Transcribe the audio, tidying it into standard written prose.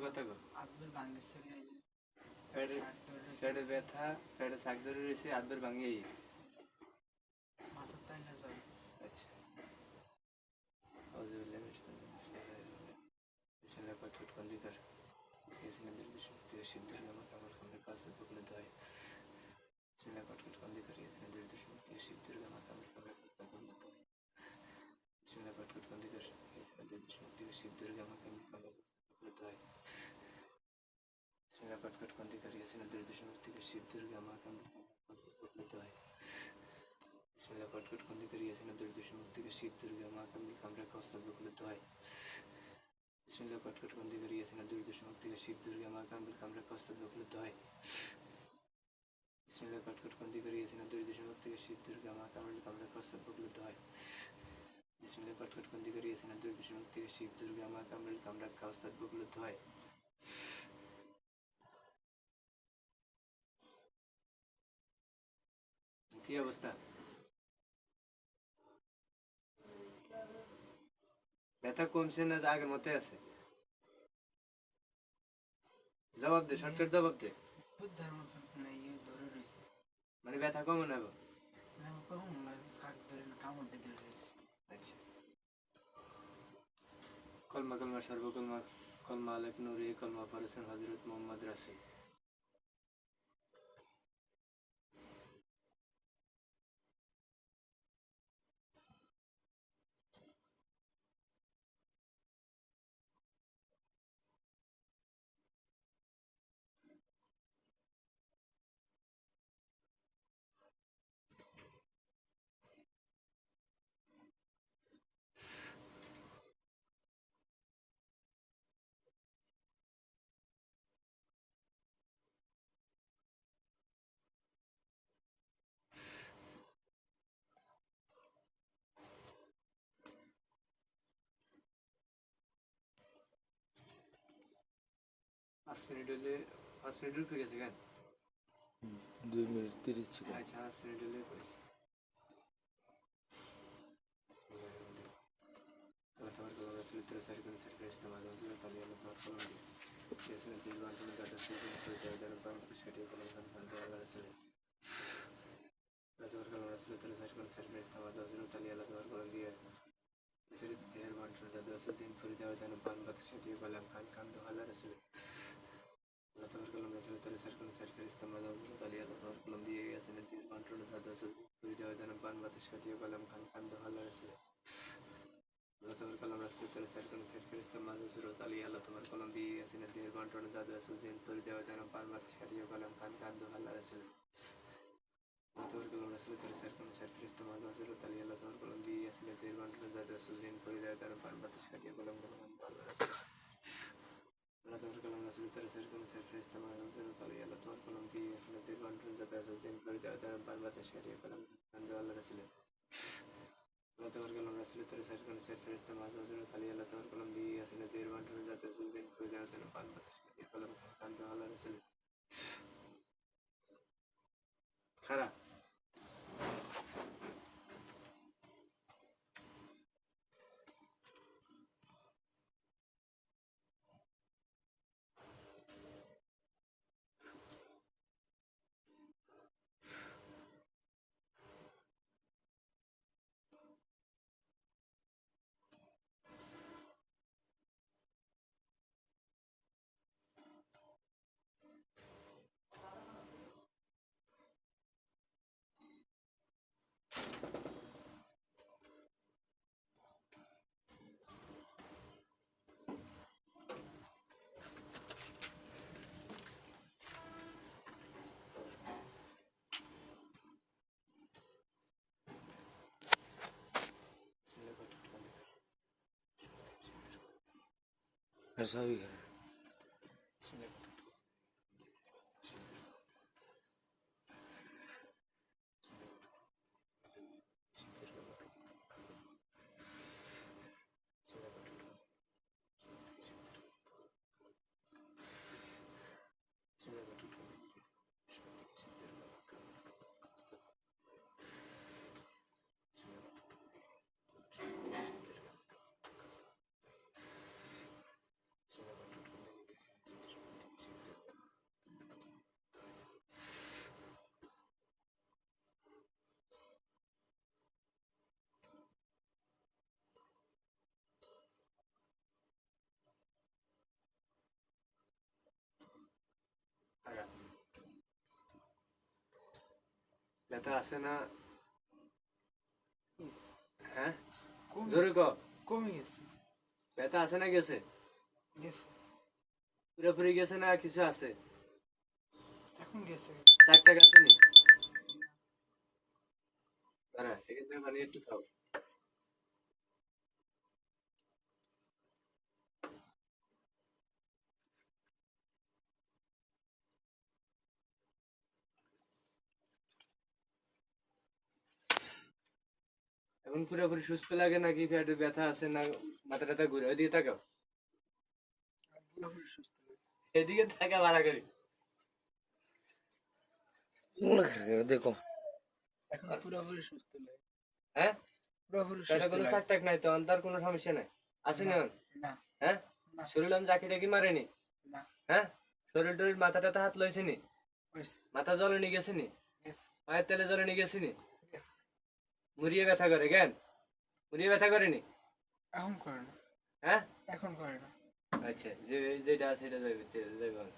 কথা কো আদবের ভাঙিছে পেটে ব্যথা পেটে শাক ধরে রয়েছে আদবের ভাঙিয়ে মাথার তাইলে যাবে। আচ্ছা আউযুবিল্লাহি মিনাশ শাইতানির রাজিম বিসমিল্লাহ কট বন্দি কর এসে নদীর শক্তি সিদ্ধ আমার আমার সামনে কাছে পকলে দেয় বিসমিল্লাহ কট বন্দি কর এসে নদীর শক্তি সিদ্ধ আমার আমার সামনে কাছে পকলে দেয় বিসমিল্লাহ কট বন্দি কর এসে নদীর শক্তি সিদ্ধ আমার আমার সামনে পকলে দেয় বিসমিল্লাহ কট বন্দি কর এসে নদীর শক্তি সিদ্ধ আমার আমার কাছে পকলে দেয় বিসমিল্লাহ কট বন্দি কর এসে নদীর শক্তি সিদ্ধ আমার আমার কাছে পকলে দেয় বিসমিল্লাহ কট বন্দি কর এসে নদীর শক্তি সিদ্ধ আমার আমার কাছে পকলে দেয় বিসমিল্লাহ কট বন্দি কর এসে নদীর শক্তি সিদ্ধ আমার আমার কাছে পকলে দেয় বিসমিল্লাহ কট বন্দি কর এসে নদীর শক্তি সিদ্ধ আমার আমার কাছে পকলে দেয় কি অবস্থা ব্যথা কমছে না আগের মতোই আছে জবাব দে শর্টকাট জবাব দে বুদ্ধার মতো ধরে রয়েছে মানে ব্যথা কমে না শাক ধরে না কামড় ধরে রয়েছে। আচ্ছা কলমা কলমা সর্বকলমা কলমা আলেক নুরি কলমা পড়েছেন হজরত মোহাম্মদ রাসূল পাঁচ মিনিট হলে 5 মিনিট ঢুকে গেছে কেন 2 মিনিট 30 সেকেন্ড। আচ্ছা 5 মিনিট হলে কইছি Allah tabaraka wa ta'ala तेरे सारे को सारे का इस्तेमाल हो गया ताली अल्लाह ताला कलम जैसे ने दिल बांट में जाता है तो जायदार पर कुछ हटे कलम सन बंद वाला रसूल Allah tabaraka wa ta'ala तेरे सारे को सारे का इस्तेमाल हो गया ताली अल्लाह ताला कलम दिया जैसे देर बांट में जाता है दिन पूरी जायदार पर कुछ हटे कलम खान खान तो वाला रसूल Allah tabaraka wa ta'ala तेरे सारे को सारे का इस्तेमाल हो गया ताली अल्लाह ताला कलम दिया जैसे ने दिल बांट में जाता है पूरी जायदार पर कुछ हटे कलम खान खान तो वाला रसूल Allah tabaraka wa ta'ala तेरे सारे को सारे का इस्तेमाल हो गया ताली अल्लाह ताला कलम दिया जैसे ने दिल बांट में जाता है दिन पूरी जायदार पर कुछ हटे कलम खान खान तो वाला रसूल Allah tabaraka wa ta'ala तेरे सारे को सारे का इस्तेमाल हो गया ताली अल्लाह ताला कलम दिया जैसे ने दिल बांट में जाता है दिन पूरी जायदार पर कुछ हटे कलम खान खान तो वाला रसूल Allah tabaraka wa ta'ala तेरे सारे को सारे का इस्तेमाल हो गया ताली अल्लाह ताला कलम दिया जैसे ने दिल बांट में जाता है दिन पूरी जायदार पर कुछ हटे कलम खान तो वाला रसूल Allah tabaraka wa ta'ala तेरे सारे को सारे का इस्तेमाल हो गया ताली अल्लाह ताला कलम दिया जैसे ने दिल बांट में जाता है दिन पूरी जायदार पर कुछ हटे कलम खान तो वाला रसूल খারাপ ऐसा भी है। ব্যথা আছে না? ইস, হ্যাঁ, কমে জোরে ক। কমে গেছে ব্যথা আছে না গেছে? গেছে পুরোপুরি গেছে না কিছু আছে? এখন গেছে। চারটা গেছে নি? দাঁড়া, এখান থেকে পানি একটু খাও। এখন পুরোপুরি সুস্থ লাগে নাকি পেটে ব্যথা আছে না মাথা টাথা ঘুরে? ওইদিকে তাকাও, পুরোপুরি সুস্থ লাগে। এদিকে থাকা ভালো করে। দেখো এখন পুরোপুরি সুস্থ লাগে। হ্যাঁ, পুরোপুরি পেটে সুস্থ কোনো লাগে। চাক টাক নাই তো? তার কোনো সমস্যা নাই? আছে না? না হ্যাঁ, না শরীর আমি জাকি টাকি মারেনি? না হ্যাঁ, শরীর টরীর মাথা টাথা হাত লইছে নি? ওইস, মাথা জলে নিয়ে গেছে নি? গেছে পায়ের তেলে জলে নিয়ে গেছে নি? গেছে। মুড়িয়ে ব্যথা করে জ্ঞান? মুড়িয়ে ব্যথা করেনি? এখন করে না, হ্যাঁ, এখন করে না। আচ্ছা, যে যেটা আছে সেটা যাবে যাবে।